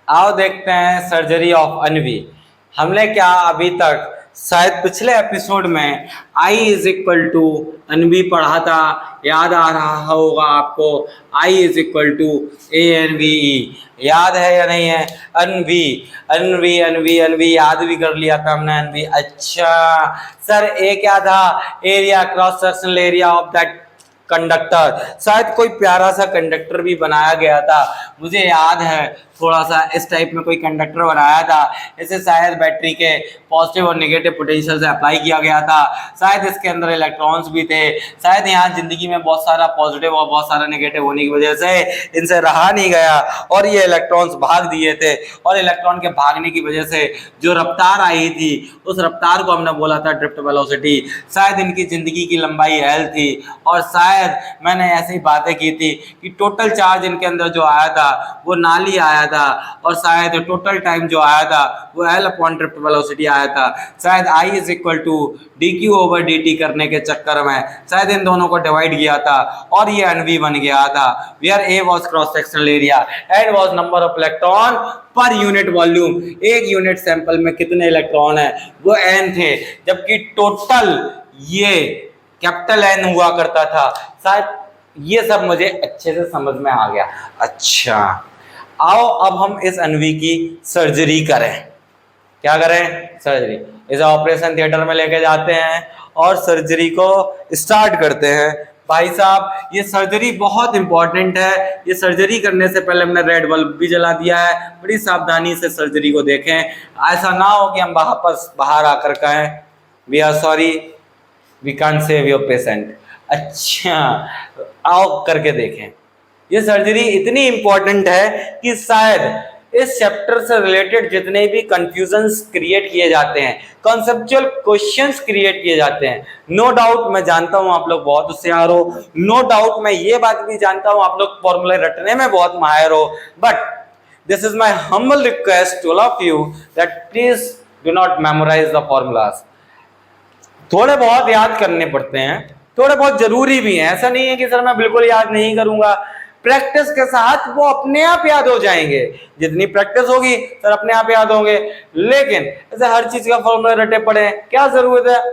आओ देखते हैं सर्जरी ऑफ अन्वी। हमने क्या अभी तक शायद पिछले एपिसोड में I इज इक्वल टू अन्वी पढ़ा था, याद आ रहा होगा आपको। I is equal to ANVE याद है या नहीं है? अन्वी अन्वी अन्वी अन्वी याद भी कर लिया था हमने। अन्वी, अच्छा सर ए क्या था? Area, cross sectional area of that conductor. शायद कोई प्यारा सा कंडक्टर भी बनाया गया था, मुझे याद है थोड़ा सा इस टाइप में कोई कंडक्टर बनाया था। इसे शायद बैटरी के पॉजिटिव और नेगेटिव पोटेंशियल से अप्लाई किया गया था। शायद इसके अंदर इलेक्ट्रॉन्स भी थे। शायद यहाँ जिंदगी में बहुत सारा पॉजिटिव और बहुत सारा नेगेटिव होने की वजह से इनसे रहा नहीं गया और ये इलेक्ट्रॉन्स भाग दिए थे। और इलेक्ट्रॉन के भागने की वजह से जो रफ्तार आई थी उस रफ्तार को हमने बोला था ड्रिफ्ट वेलोसिटी। शायद इनकी जिंदगी की लंबाई L थी और शायद मैंने ऐसी बातें की थी कि टोटल चार्ज इनके अंदर जो आया था वो नाली आया था और शायद टोटल टाइम जो आया था वो L अपॉन ड्रिफ्ट वेलोसिटी आया था। शायद I is equal to dq over dt करने के चक्कर में शायद इन दोनों को डिवाइड किया था और ये NV बन गया था। Where A was cross sectional area and was number of electron per unit volume. एक यूनिट सैंपल में कितने इलेक्ट्रॉन है वो n थे, जबकि टोटल ये कैपिटल N हुआ करता था। शायद ये सब मुझे अच्छे से समझ में आ गया। अच्छा आओ अब हम इस अन्वी की सर्जरी करें। क्या करें? सर्जरी। इसे ऑपरेशन थिएटर में लेके जाते हैं और सर्जरी को स्टार्ट करते हैं। भाई साहब ये सर्जरी बहुत इंपॉर्टेंट है। ये सर्जरी करने से पहले हमने रेड बल्ब भी जला दिया है। बड़ी सावधानी से सर्जरी को देखें, ऐसा ना हो कि हम वापस बाहर आकर कहें we are sorry, we can't save your patient. अच्छा आओ करके देखें। ये सर्जरी इतनी इंपॉर्टेंट है कि शायद इस चैप्टर से रिलेटेड जितने भी कंफ्यूजन्स क्रिएट किए जाते हैं, कॉन्सेप्चुअल क्वेश्चंस क्रिएट किए जाते हैं, नो डाउट मैं जानता हूं आप लोग बहुत होशियार हो, नो डाउट मैं ये बात भी जानता हूं आप लोग फॉर्मूले रटने में बहुत माहिर हो, but this is my humble request to all of you that please do not memorise the formulas. थोड़े बहुत याद करने पड़ते हैं, थोड़े बहुत जरूरी भी हैं। ऐसा नहीं है कि सर मैं बिल्कुल याद नहीं करूंगा, प्रैक्टिस के साथ वो अपने आप याद हो जाएंगे। जितनी प्रैक्टिस होगी सर अपने आप याद होंगे। लेकिन ऐसे हर चीज का फॉर्मूला रटे पड़े क्या जरूरत है?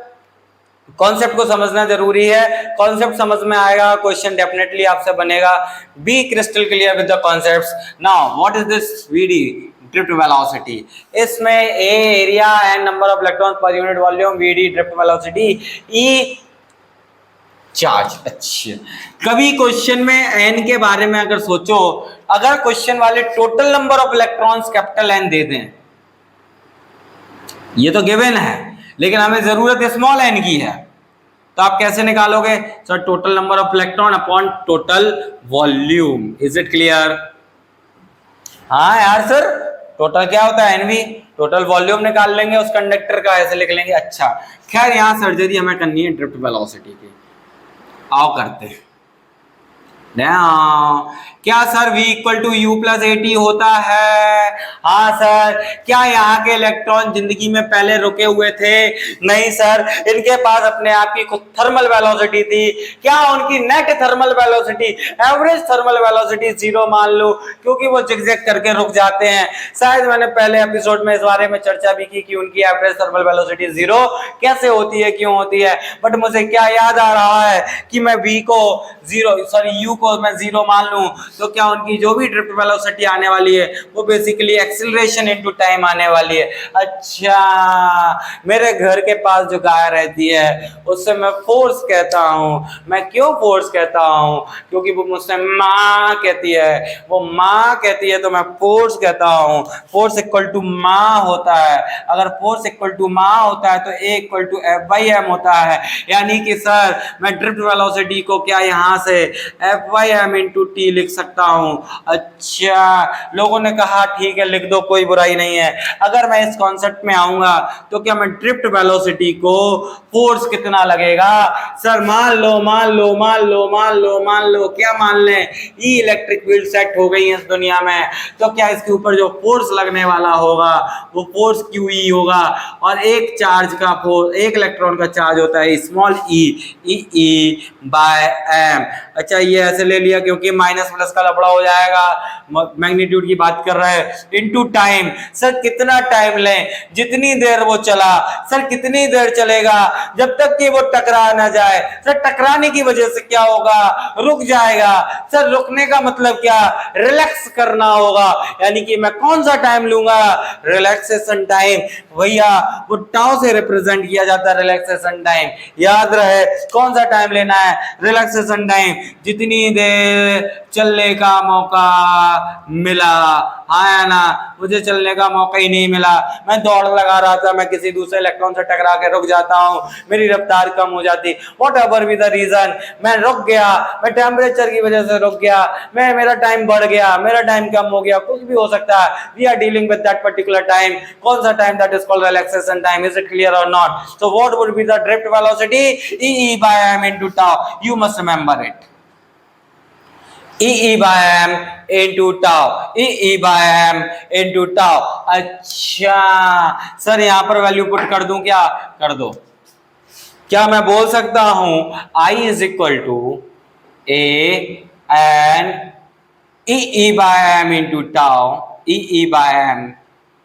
कॉन्सेप्ट को समझना जरूरी है। कॉन्सेप्ट समझ में आएगा, क्वेश्चन डेफिनेटली आपसे बनेगा। Be crystal clear with the concepts. Now what is this V D? Drift velocity. इसमें A area and number of electrons per unit volume, V D drift velocity, E charge. अच्छा कभी क्वेश्चन में N के बारे में अगर सोचो, अगर क्वेश्चन वाले total number of electrons capital N दे दें, ये तो गिवन है, लेकिन हमें जरूरत स्मॉल एन की है, तो आप कैसे निकालोगे? Sir total number of electron upon total volume. Is it clear? हाँ यार सर टोटल क्या होता है? एनवी। टोटल वॉल्यूम निकाल लेंगे उस कंडक्टर का, ऐसे लिख लेंगे। अच्छा खैर यहाँ सर्जरी हमें करनी है ड्रिफ्ट वेलोसिटी की। आओ करते हैं। क्या sir V equal to u plus AT होता है? हाँ सर। क्या यहाँ के इलेक्ट्रॉन जिंदगी में पहले रुके हुए थे? नहीं सर, इनके पास अपने आप की खुद थर्मल वेलोसिटी थी। क्या उनकी net thermal velocity, average thermal velocity 0 मान लो, क्योंकि वो जिगजैग करके रुक जाते हैं। शायद मैंने पहले एपिसोड में इस बारे में चर्चा भी की कि उनकी एवरेज थर्मल वेलोसिटी 0 कैसे होती है, क्यों होती है। बट मुझे क्या याद आ रहा है कि मैं V को 0 सॉरी U को मैं 0 मान लूं तो क्या उनकी जो भी ड्रिफ्ट वेलोसिटी आने वाली है वो बेसिकली एक्सीलरेशन इनटू टाइम आने वाली है। अच्छा मेरे घर के पास जो गाय रहती है उससे मैं फोर्स कहता हूँ। मैं क्यों फोर्स कहता हूँ? क्योंकि वो मुझसे माँ कहती है, वो माँ कहती है तो मैं फोर्स कहता हूँ। फोर्स इक्वल टू माँ होता है। अगर फोर्स इक्वल टू माँ होता है तो A इक्वल टू F/m होता है। यानी कि सर मैं ड्रिफ्ट वेलोसिटी को क्या यहाँ से F/m इंटू टी लिख सकता हूँ। अच्छा लोगों ने कहा ठीक है लिख दो, कोई बुराई नहीं है। अगर मैं इस कॉन्सेप्ट में आऊंगा तो क्या मैं ड्रिफ्ट वेलोसिटी को फोर्स कितना लगेगा? सर मान लो क्या मान लें, ई इलेक्ट्रिक फील्ड सेट हो गई है इस दुनिया में, तो क्या इसके ऊपर जो फोर्स लगने वाला होगा वो फोर्स QE होगा। और एक चार्ज का फोर्स, एक इलेक्ट्रॉन का चार्ज होता है स्मॉल e, E/m। अच्छा ये ऐसे ले लिया क्योंकि माइनस प्लस का लफड़ा हो जाएगा। मैग्नीट्यूड की बात कर रहे हैं, इनटू टाइम। सर कितना टाइम लें, जितनी देर वो चला। सर कितनी देर चलेगा, जब तक कि वो टकरा ना जाए। सर टकराने की वजह से क्या होगा, रुक जाएगा। सर रुकने का मतलब क्या, रिलैक्स करना होगा। यानी कि मैं कौन सा टाइम लूंगा, रिलैक्सेशन टाइम। भैया वो टाउ से रिप्रेजेंट किया जाता है रिलैक्सेशन टाइम। याद रहे कौन सा टाइम लेना है, रिलैक्सेशन टाइम। जितनी देर चलने का मौका मिला। हाँ ना, मुझे चलने का मौका ही नहीं मिला। मैं दौड़ लगा रहा था, मैं किसी दूसरे इलेक्ट्रॉन से टकरा के रुक जाता हूँ, मेरी रफ्तार कम हो जाती। Whatever be the reason, मैं रुक गया, मैं टेम्परेचर की वजह से रुक गया, मेरा टाइम बढ़ गया, मेरा टाइम कम हो गया, कुछ भी हो सकता है। We are dealing with that particular time. कौन सा time, that is called relaxation time. Is it clear और not? So what would be the drift velocity, E by M into tau. You must remember it, E by M into tau, E by M into tau. अच्छा sir यहाँ पर value put कर दूं क्या, कर दो। क्या मैं बोल सकता हूं I is equal to A N E by M into tau, E by M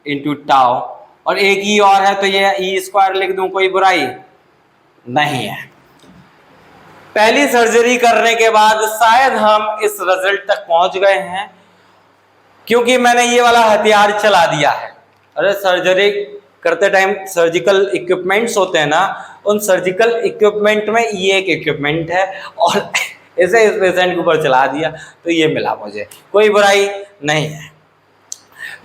into tau. और एक ई और है तो ये ई स्क्वायर लिख दूं, कोई बुराई नहीं है। पहली सर्जरी करने के बाद शायद हम इस रिजल्ट तक पहुंच गए हैं, क्योंकि मैंने ये वाला हथियार चला दिया है। अरे सर्जरी करते टाइम सर्जिकल इक्विपमेंट्स होते हैं ना, उन सर्जिकल इक्विपमेंट में ये एक इक्विपमेंट है और इसे इस पेशेंट के ऊपर चला दिया तो ये मिला मुझे, कोई बुराई नहीं है।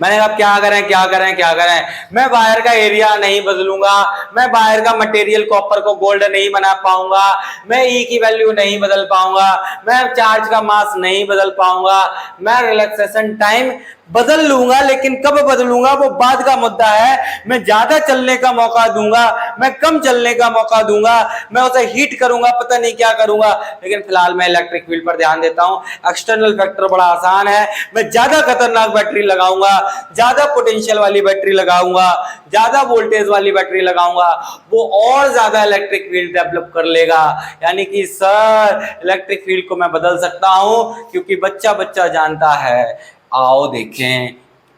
मैंने कहा क्या करें क्या करें क्या करें, मैं बाहर का एरिया नहीं बदलूंगा, मैं बाहर का मटेरियल कॉपर को गोल्ड नहीं बना पाऊंगा, मैं ई की वैल्यू नहीं बदल पाऊंगा, मैं चार्ज का मास नहीं बदल पाऊंगा, मैं रिलैक्सेशन टाइम बदल लूंगा, लेकिन कब बदलूंगा वो बाद का मुद्दा है। मैं ज्यादा चलने का मौका दूंगा, मैं कम चलने का मौका दूंगा, मैं उसे हीट करूंगा, पता नहीं क्या करूंगा, लेकिन फिलहाल मैं इलेक्ट्रिक फील्ड पर ध्यान देता हूं। एक्सटर्नल फैक्टर बड़ा आसान है, मैं ज्यादा खतरनाक बैटरी लगाऊंगा, ज्यादा पोटेंशियल वाली बैटरी लगाऊंगा, ज्यादा वोल्टेज वाली बैटरी लगाऊंगा, वो और ज्यादा इलेक्ट्रिक फील्ड डेवलप कर लेगा। यानी कि सर इलेक्ट्रिक फील्ड को मैं बदल सकता हूं, क्योंकि बच्चा बच्चा जानता है। आओ देखें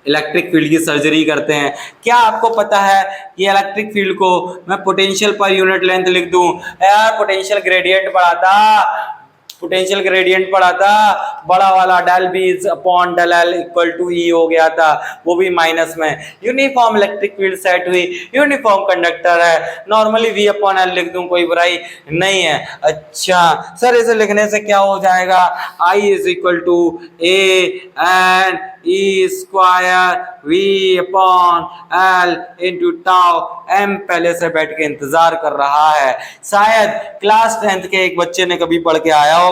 इलेक्ट्रिक फील्ड की सर्जरी करते हैं। क्या आपको पता है कि इलेक्ट्रिक फील्ड को मैं पोटेंशियल पर यूनिट लेंथ लिख दूं? यार पोटेंशियल ग्रेडियंट पढ़ा था, पोटेंशियल ग्रेडियंट पढ़ा था, बड़ा वाला del B upon del L equal to E हो गया था, वो भी माइनस में। यूनिफॉर्म इलेक्ट्रिक फील्ड सेट हुई, यूनिफॉर्म कंडक्टर है, नॉर्मली वी अपॉन एल लिख दूं, कोई बुराई नहीं है। अच्छा सर इसे लिखने से क्या हो जाएगा, I is equal to A N E square V upon L into tau. M पहले से बैठ के इंतजार कर रहा है, शायद क्लास 10th के एक बच्चे ने कभी पढ़ के आया होगा,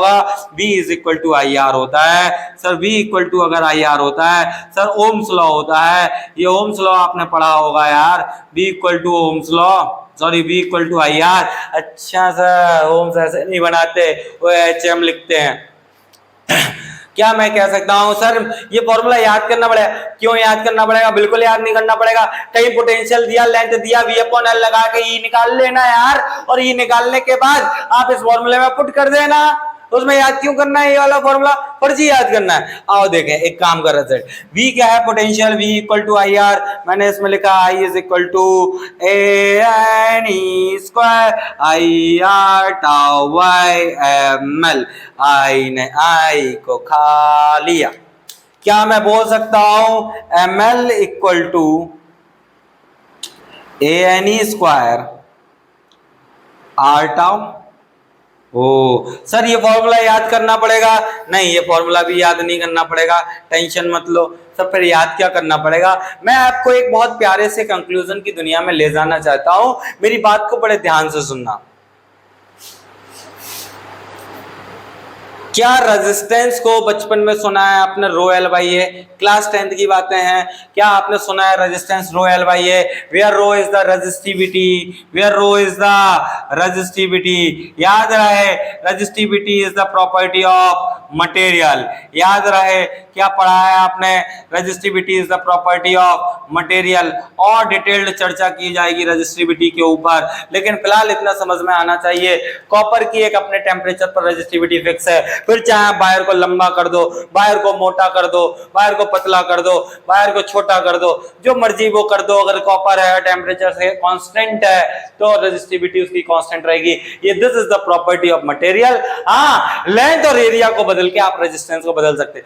V is equal to I R होता है। सर V इक्वल टू अगर आई आर होता है सर ओम्स लॉ होता है, ये ओम्स लॉ आपने पढ़ा होगा यार, V equal to Ohm's law, sorry V equal to I R. अच्छा सर ओम्स ऐसे नहीं बनाते, वो HM लिखते हैं। क्या मैं कह सकता हूं सर ये फॉर्मूला याद करना पड़ेगा? क्यों याद करना पड़ेगा, बिल्कुल याद नहीं करना पड़ेगा। कहीं पोटेंशियल दिया, लेंथ दिया, V अपॉन एल लगा के ई निकाल लेना यार, और ई निकालने के बाद आप इस फॉर्मूले में पुट कर देना। उसमें याद क्यों करना है, ये वाला फॉर्मूला पर्ची याद करना है। आओ देखें एक काम कर रहे थे, V क्या है, potential V equal to I R, मैंने इसमें लिखा I is equal to A N E square I R tau Y M L. I ने आई को खा लिया। क्या मैं बोल सकता हूं M L equal to A N E square R tau? ओ सर ये फॉर्मूला याद करना पड़ेगा? नहीं ये फॉर्मूला भी याद नहीं करना पड़ेगा, टेंशन मत लो। सब फिर याद क्या करना पड़ेगा, मैं आपको एक बहुत प्यारे से कंक्लूजन की दुनिया में ले जाना चाहता हूं, मेरी बात को बड़े ध्यान से सुनना। क्या रेजिस्टेंस को बचपन में सुना है आपने, rho L by A, class 10th की बातें हैं। क्या आपने सुना है resistance rho L by A, where rho is the resistivity, where rho is the resistivity. याद रहे resistivity is the property of material. याद रहे क्या पढ़ा है आपने, resistivity is the property of material, और डिटेल्ड चर्चा की जाएगी रेजिस्टिविटी के ऊपर, लेकिन फिलहाल इतना समझ में आना चाहिए कॉपर की एक अपने टेम्परेचर पर रेजिस्टिविटी फिक्स है। फिर चाहे आप वायर को लंबा कर दो, वायर को मोटा कर दो, वायर को पतला कर दो, वायर को छोटा कर दो, जो मर्जी वो कर दो, अगर कॉपर है टेम्परेचर से कांस्टेंट है तो रेजिस्टिविटी उसकी कांस्टेंट रहेगी। ये this is the property of material. हाँ, लेंथ और एरिया को बदल के आप रेजिस्टेंस को बदल सकते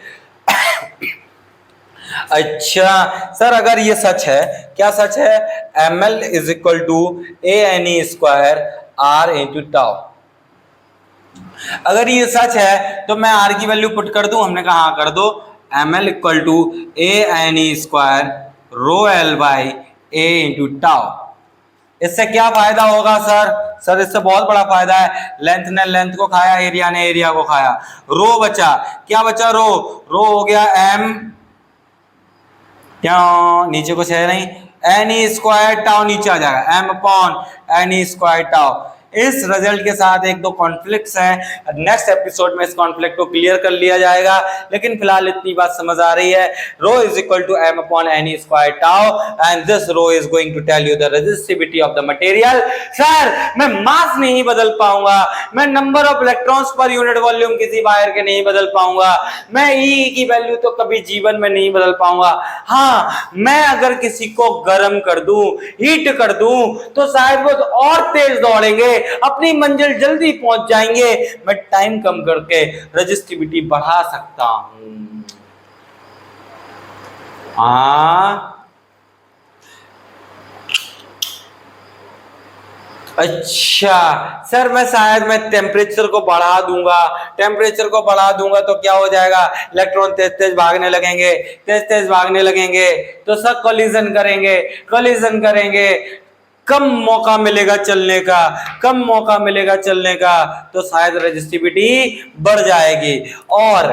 अच्छा सर, अगर ये सच है, क्या सच है, ml is equal to ANE square R into tau. अगर ये सच है तो मैं R की वैल्यू पुट कर दूं, हमने कहा कर दो, ml equal to ANE square rho L by A into tau. इससे क्या फायदा होगा सर? सर इससे बहुत बड़ा फायदा है, लेंथ ने लेंथ को खाया, एरिया ने एरिया को खाया, रो बचा, क्या बचा, रो, रो हो गया m, क्या नीचे कुछ है नहीं, एनी स्क्वायर टाउ नीचे आ जाएगा, m upon N E square tau. इस रिजल्ट के साथ एक दो कॉन्फ्लिक्ट्स हैं, नेक्स्ट एपिसोड में इस कॉन्फ्लिक्ट को क्लियर कर लिया जाएगा, लेकिन फिलहाल इतनी बात समझ आ रही है, rho is equal to m upon N E square tau and this rho is going to tell you the resistivity of the material. Sir मैं मास नहीं बदल पाऊंगा, मैं number of electrons per unit volume किसी वायर के नहीं बदल पाऊंगा, मैं E की वैल्यू तो कभी जीवन में नहीं बदल पाऊंगा। हाँ, मैं अगर किसी को गर्म कर दूं, हीट कर दूं, तो शायद वो और तेज दौड़ेंगे, अपनी मंजिल जल्दी पहुंच जाएंगे, मैं टाइम कम करके रेजिस्टिविटी बढ़ा सकता हूं। अच्छा सर, मैं टेम्परेचर को बढ़ा दूंगा, टेम्परेचर को बढ़ा दूंगा तो क्या हो जाएगा, इलेक्ट्रॉन तेज तेज भागने लगेंगे, तेज तेज भागने लगेंगे तो सब कोलिजन करेंगे, कोलिजन करेंगे, कम मौका मिलेगा चलने का, कम मौका मिलेगा चलने का, तो शायद रेजिस्टिविटी बढ़ जाएगी। और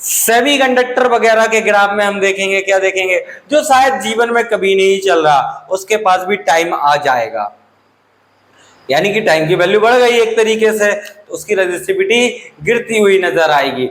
सेमीकंडक्टर वगैरह के ग्राफ में हम देखेंगे, क्या देखेंगे, जो शायद जीवन में कभी नहीं चल रहा, उसके पास भी टाइम आ जाएगा, यानी कि टाइम की वैल्यू बढ़ गई एक तरीके से, तो उसकी रेजिस्टिविटी गिरती हुई नजर आएगी।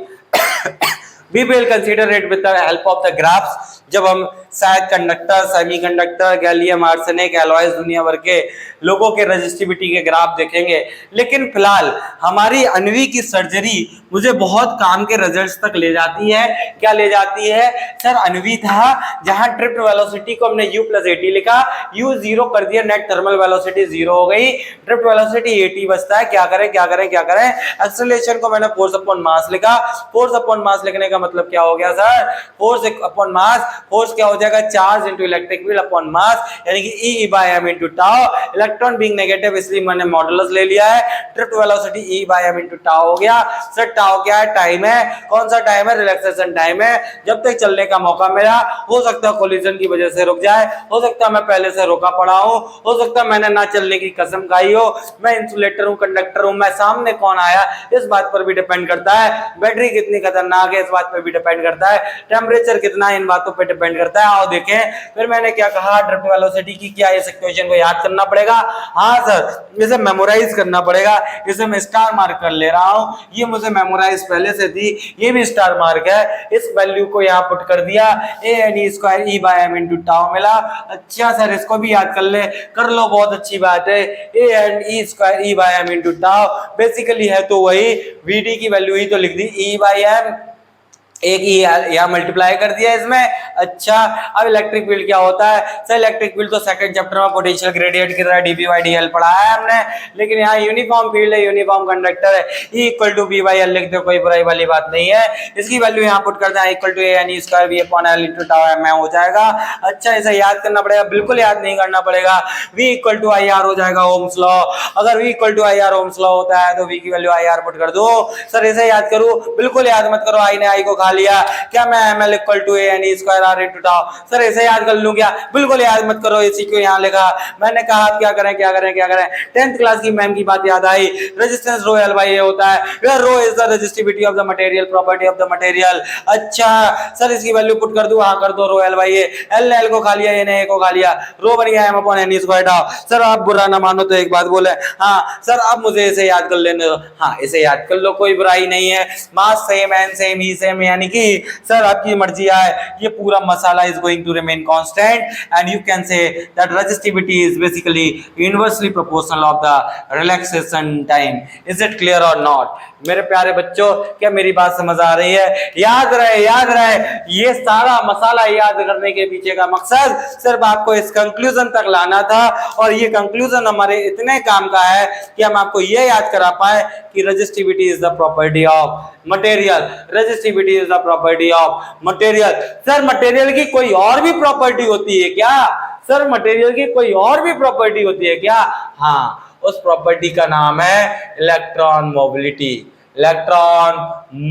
We will consider it with the help of the graphs। जब हम शायद conductor, semiconductor, gallium arsenic, alloys दुनिया भर के लोगों के रेजिस्टिविटी के ग्राफ देखेंगे, लेकिन फिलहाल हमारी अन्वी की सर्जरी मुझे बहुत काम के रिजल्ट्स तक ले जाती है। क्या ले जाती है सर? अन्वी था जहां ट्रिप वेलोसिटी को हमने U+80 लिखा, U 0 कर दिया, नेट थर्मल वेलोसिटी 0 हो गई, ट्रिप वेलोसिटी 80 बचता है। क्या करें क्या करें क्या करें? एक्सेलरेशन को मैंने फोर्स अपॉन मास लिखा, फोर्स अपॉन मास लिखने का मतलब क्या हो गया sir? Force upon mass, force क्या हो जाएगा, charge into electric field upon mass, यानी कि E by m into tau. Electron being negative इसलिए मैंने मॉडुलस ले लिया है, drift velocity E by m into tau हो गया। सर टाउ क्या है? टाइम है। कौन सा टाइम है? रिलैक्सेशन टाइम है, जब तक चलने का मौका मिला। हो सकता है कोलिजन की वजह से रुक जाए, हो सकता है मैं पहले से रुका पड़ा हूं, हो सकता है मैंने ना चलने की कसम खाई हो, मैं इंसुलेटर हूं, कंडक्टर हूं, मैं सामने कौन आया इस बात पर भी डिपेंड करता है, बैटरी कितनी खतरनाक है इस बात पर भी डिपेंड करता है, टेम्परेचर कितना है इन बातों पर डिपेंड करता है। आओ देखें फिर मैंने क्या कहा, ड्रिफ्ट वेलोसिटी की क्या इस इक्वेशन को याद करना पड़ेगा? हाँ सर, इसे मेमोराइज करना पड़ेगा। इसे मैं स्टार मार्क कर ले रहा हूं, ये मुझे मेमोराइज पहले से थी, ये भी स्टार मार्क है। इस वैल्यू को यहाँ पुट कर दिया, A square E by m into tau मिला। अच्छा सर, इसको भी याद कर लो, बहुत अच्छी बात है। A square E by m into tau basically है तो वही, VD की वैल्यू ही तो लिख दी E by m, एक ही यहाँ मल्टीप्लाई कर दिया इसमें। अच्छा, अब इलेक्ट्रिक फील्ड क्या होता है सर? इलेक्ट्रिक फील्ड तो सेकंड चैप्टर में पोटेंशियल ग्रेडियंट की तरह dP/dL पढ़ा है हमने, लेकिन यहाँ यूनिफॉर्म फील्ड है, यूनिफॉर्म कंडक्टर है, E इक्वल टू B/L लिख दो, कोई बुराई वाली बात नहीं है। इसकी वैल्यू यहाँ पुट करते हैं, equal to ANE square V upon L into tau m हो जाएगा। अच्छा, इसे याद करना पड़ेगा? बिल्कुल याद नहीं करना पड़ेगा, V इक्वल टू IR हो जाएगा ओम्स लॉ। अगर V equal to IR Ohm's law होता है तो V की वैल्यू IR पुट कर दो। सर इसे याद करूं? बिल्कुल याद मत करो, I ने I को खा लिया। क्या मैं ml equal to ANE square R into tau. Sir ऐसे याद कर लूं क्या? बिल्कुल याद मत करो, इसी को यहाँ लिखा। मैंने कहा क्या करें क्या करें क्या करें, 10th क्लास की मैम की बात याद आई। Resistance rho L by A होता है, where rho is the resistivity of the material, property of the material. अच्छा सर इसकी वैल्यू पुट कर दूं? हाँ कर दो, rho L by A, L ने एल को खा लिया, ए ने ए को खा लिया, रो बन गया M upon N square tau. Sir आप बुरा ना मानो तो एक बात बोले, हाँ सर अब मुझे इसे याद कर लेने दो। हाँ इसे याद कर लो, कोई बुराई नहीं है, मास सेम एंड सेम ही सेम, यानी कि सर आपकी मर्जी आए, ये पूरा मसाला is going to remain constant and you can say that resistivity is basically inversely proportional of the relaxation time. Is it clear और नॉट? मेरे प्यारे बच्चों क्या मेरी बात समझ आ रही है? याद रहे ये सारा मसाला याद करने के पीछे का मकसद सिर्फ आपको इस कंक्लूजन तक लाना था, और ये कंक्लूजन हमारे इतने काम का है कि हम आपको ये याद करा पाए कि resistivity is the property of material, resistivity is the property of material. Sir material की कोई और भी प्रॉपर्टी होती है क्या? सर मटेरियल की कोई और भी प्रॉपर्टी होती है क्या? हाँ उस प्रॉपर्टी का नाम है electron mobility, electron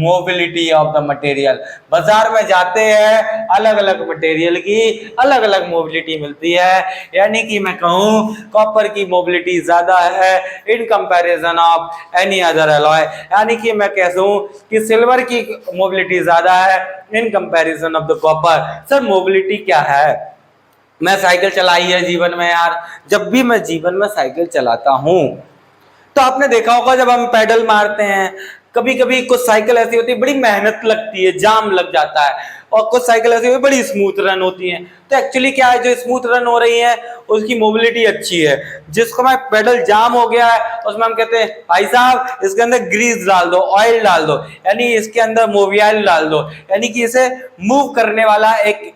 mobility of the material. बाजार में जाते हैं, अलग अलग मटेरियल की अलग अलग मोबिलिटी मिलती है, यानी कि मैं कहूं कॉपर की मोबिलिटी ज्यादा है in comparison of any other alloy, यानी कि मैं कह दूं कि सिल्वर की मोबिलिटी ज्यादा है in comparison of the copper. Sir mobility क्या है? मैं साइकिल चलाई है जीवन में यार, जब भी मैं जीवन में साइकिल चलाता हूं तो आपने देखा होगा जब हम पैडल मारते हैं, कभी कभी कुछ साइकिल ऐसी होती है बड़ी मेहनत लगती है, जाम लग जाता है, और कुछ साइकिल ऐसी होती है बड़ी स्मूथ रन होती है। तो एक्चुअली क्या है, जो स्मूथ रन हो रही है उसकी मोबिलिटी अच्छी है, जिसको मैं पैडल जाम हो गया है उसमें हम कहते हैं भाई साहब इसके अंदर ग्रीस डाल दो, ऑयल डाल दो, यानी इसके अंदर मोबियल डाल दो, यानी कि इसे मूव करने वाला एक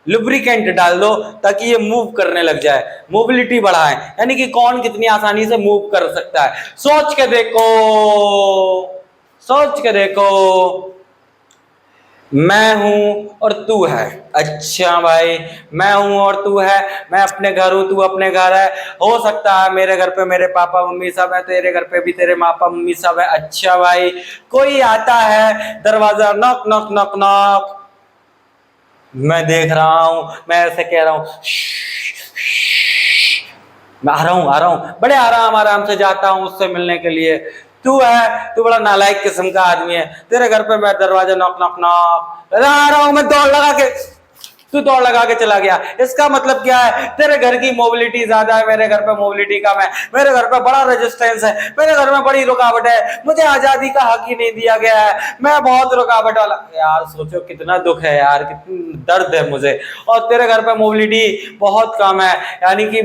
लुब्रिकेंट डाल दो ताकि ये मूव करने लग जाए, मोबिलिटी बढ़ाए, यानी कि कौन कितनी आसानी से मूव कर सकता है। सोच के देखो, सोच के देखो, मैं हूं और तू है। अच्छा भाई मैं हूं और तू है, मैं अपने घर हूं, तू अपने घर है। हो सकता है मेरे घर पे मेरे पापा मम्मी सब है, तेरे घर पे भी तेरे पापा मम्मी सब है। अच्छा भाई कोई आता है, दरवाजा नॉक नॉक नॉक नॉक, मैं देख रहा हूं, मैं ऐसे कह रहा हूं मैं आ रहा हूं, बड़े आराम से जाता हूं उससे मिलने के लिए। तू है, तू बड़ा नालायक किस्म का आदमी है, तेरे घर पे मैं दरवाजा नॉक नॉक नॉक आ रहा हूं, मैं दौड़ लगा के, तू दौड़ लगा के चला गया। इसका मतलब क्या है, तेरे घर की मोबिलिटी ज्यादा है, मेरे घर पे मोबिलिटी कम है, मेरे घर पे बड़ा रेजिस्टेंस है, मेरे घर में बड़ी रुकावट है, मुझे आजादी का हक ही नहीं दिया गया है, मैं बहुत रुकावट वाला। यार सोचो कितना दुख है यार, कितनी दर्द है मुझे। और तेरे घर पे मोबिलिटी बहुत कम है, यानी कि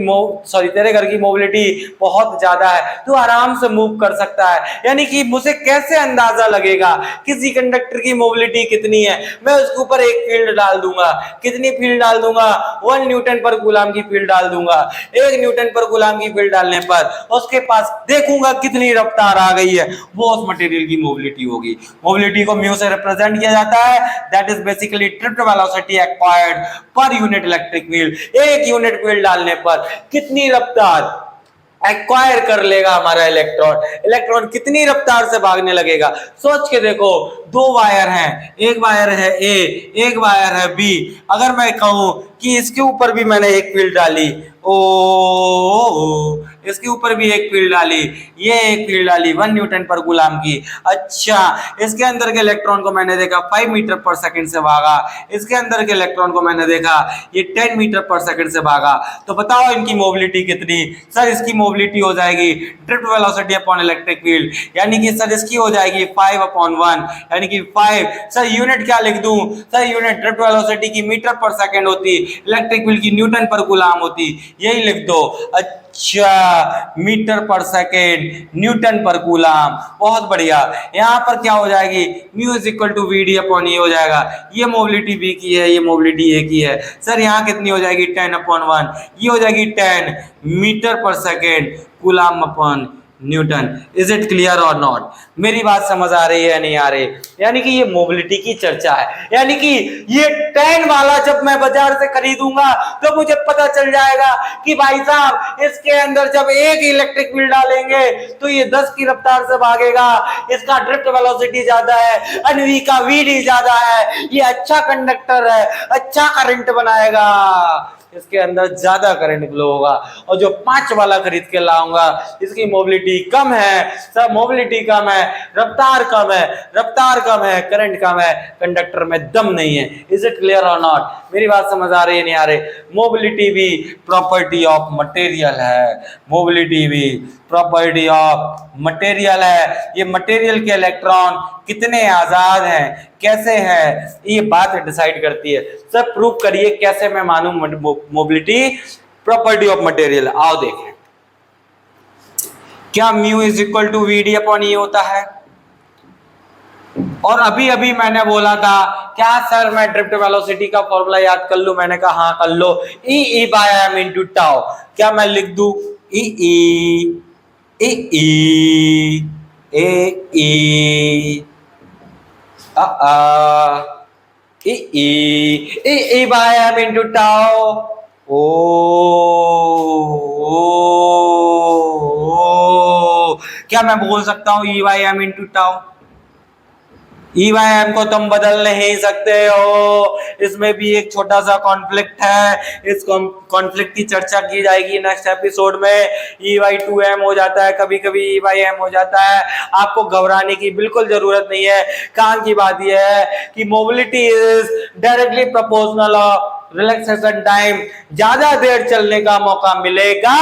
तेरे घर की मोबिलिटी बहुत ज्यादा है, तू आराम से मूव कर सकता है, यानी कि मुझे कैसे अंदाजा लगेगा किसी कंडक्टर की मोबिलिटी कितनी है? मैं उसके ऊपर एक फील्ड डाल दूंगा, कितनी फील्ड डाल दूंगा? 1 न्यूटन पर कूलाम की फील्ड डाल दूंगा। 1 न्यूटन पर कूलाम की फील्ड डालने पर उसके पास देखूंगा कितनी रफ्तार आ गई है, वो उस मटेरियल की मोबिलिटी होगी। मोबिलिटी को म्यू से रिप्रेजेंट किया जाता है, that is basically drift velocity acquired per unit electric field. 1 unit field डालने पर कितनी रफ्तार एक्वायर कर लेगा हमारा इलेक्ट्रॉन, इलेक्ट्रॉन कितनी रफ्तार से भागने लगेगा। सोच के देखो, 2 वायर हैं, एक वायर है ए, एक वायर है बी। अगर मैं कहूं कि इसके ऊपर भी मैंने एक फील्ड डाली, ओ इसके ऊपर भी एक फील्ड डाली, ये एक फील्ड डाली 1 न्यूटन पर कूलाम की। अच्छा इसके अंदर के इलेक्ट्रॉन को मैंने देखा 5 मीटर पर सेकंड से भागा, इसके अंदर के इलेक्ट्रॉन को मैंने देखा ये 10 मीटर पर सेकंड से भागा। तो बताओ इनकी मोबिलिटी कितनी? सर इसकी मोबिलिटी हो जाएगी drift velocity upon electric field, यानी कि सर इसकी हो जाएगी 5/1, यानी कि 5। सर यूनिट क्या लिख दूं? सर यूनिट ड्रिफ्ट वेलोसिटी की मीटर पर सेकंड होती, इलेक्ट्रिक फील्ड की न्यूटन पर कूलाम होती, यही लिख दो। अच्छा मीटर पर सेकेंड न्यूटन पर कूलाम, बहुत बढ़िया। यहाँ पर क्या हो जाएगी, mu is equal to V D upon A हो जाएगा। ये मोबिलिटी बी की है, ये मोबिलिटी ए की है। सर यहाँ कितनी हो जाएगी 10/1, ये हो जाएगी 10 मीटर पर second coulomb upon Newton. Is it clear और नॉट? मेरी बात समझ आ रही है या नहीं आ रही? यानी कि ये मोबिलिटी की चर्चा है, यानी कि ये 10 वाला जब मैं बाजार से खरीदूंगा तो मुझे पता चल जाएगा कि भाई साहब इसके अंदर जब एक इलेक्ट्रिक व्हील डालेंगे तो ये 10 की रफ्तार से भागेगा, इसका ड्रिफ्ट वेलोसिटी ज्यादा है, अनवी का वीडी ज्यादा है, ये अच्छा कंडक्टर है, अच्छा करंट बनाएगा, इसके अंदर ज्यादा करंट फ्लो होगा। और जो 5 वाला खरीद के लाऊंगा इसकी मोबिलिटी कम है, सब मोबिलिटी कम है, रफ्तार कम है, रफ्तार कम है, करंट कम है, कंडक्टर में दम नहीं है। इज इट क्लियर और नॉट? मेरी बात समझ आ रही है नहीं आ रही? मोबिलिटी भी प्रॉपर्टी ऑफ मटेरियल है, मोबिलिटी भी प्रॉपर्टी ऑफ मटेरियल है। ये मटेरियल के इलेक्ट्रॉन कितने आजाद हैं, कैसे हैं, ये बात डिसाइड करती है। सब प्रूव करिए कैसे मैं मानूं मोबिलिटी प्रॉपर्टी ऑफ मटेरियल। आओ देखें, क्या mu is equal to V D upon E होता है? और अभी अभी मैंने बोला था क्या सर मैं ड्रिफ्ट वेलोसिटी का फॉर्मूला याद कर लूं? मैंने कहा हाँ कर लो, E E by M into tau. क्या मैं लिख दूं E E E E A E E by M into tau? ओ क्या मैं बोल सकता हूं E by M into tau? E by M को तुम बदल नहीं सकते हो, इसमें भी एक छोटा सा कॉन्फ्लिक्ट है, इस कॉन्फ्लिक्ट की चर्चा की जाएगी नेक्स्ट एपिसोड में। ई बाई 2m हो जाता है, कभी कभी ई बाई एम हो जाता है, आपको घबराने की बिल्कुल जरूरत नहीं है। काम की बात यह है कि mobility is directly proportional of relaxation time. ज्यादा देर चलने का मौका मिलेगा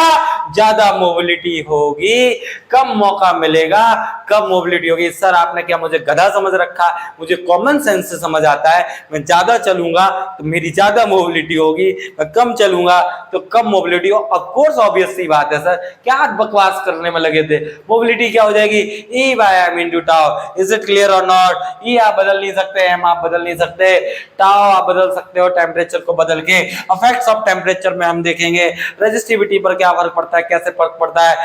ज्यादा मोबिलिटी होगी, कम मौका मिलेगा कम मोबिलिटी होगी। सर आपने क्या मुझे गधा समझ रखा? मुझे कॉमन सेंस से समझ आता है, मैं ज्यादा चलूंगा तो मेरी ज्यादा मोबिलिटी होगी, मैं कम चलूंगा तो कम मोबिलिटी हो। ऑफ कोर्स ऑब्वियस सी बात है सर, क्या आप बकवास करने में लगे थे? मोबिलिटी क्या हो जाएगी? E by M into tau. Is it clear और नॉट? ई आप बदल नहीं सकते, एम आप बदल नहीं सकते, टाउ आप बदल सकते हो टेम्परेचर को बदल के। इफेक्ट्स ऑफ टेम्परेचर में हम देखेंगे रेजिस्टिविटी पर क्या फर्क पड़ता है, कैसे फर्क पड़ता है,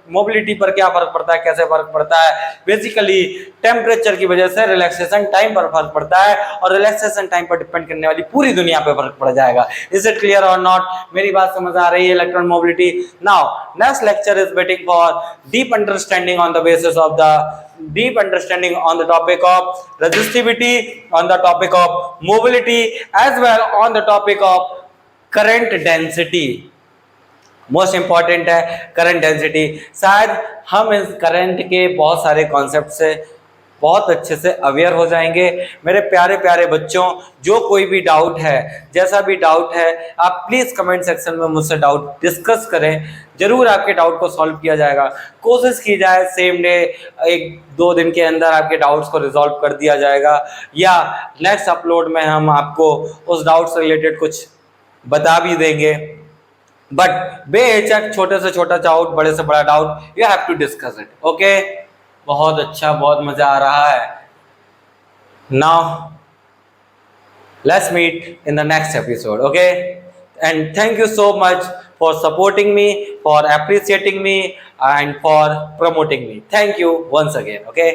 मोबिलिटी पर क्या फर्क पड़ता है, कैसे फर्क पड़ता है। बेसिकली टेम्परेचर की वजह से रिलैक्सेशन टाइम पर फर्क पड़ता है और रिलैक्सेशन टाइम पर डिपेंड करने वाली पूरी दुनिया पर फर्क पड़ जाएगा। इज इट क्लियर और नॉट? मेरी बात समझ आ रही है? Electron mobility. Now next lecture is waiting for deep understanding on the basis of the deep understanding on the topic of resistivity, on the topic of mobility, as well on the topic of current density. Most important है current density. शायद हम इस current के बहुत सारे concept से बहुत अच्छे से अवेयर हो जाएंगे। मेरे प्यारे प्यारे बच्चों, जो कोई भी डाउट है, जैसा भी डाउट है, आप प्लीज़ कमेंट सेक्शन में मुझसे डाउट डिस्कस करें, जरूर आपके डाउट को सॉल्व किया जाएगा। कोशिश की जाए सेम डे 1-2 दिन के अंदर आपके डाउट्स को रिजॉल्व कर दिया जाएगा, या नेक्स्ट अपलोड में हम आपको उस डाउट से रिलेटेड कुछ बता भी देंगे। बट बेहिचक छोटे से छोटा डाउट, बड़े से बड़ा doubt, you have to discuss it. Okay, बहुत अच्छा, बहुत मजा आ रहा है। Now let's meet in the next episode, okay? And thank you so much for supporting me, for appreciating me, and for promoting me. Thank you once again, okay?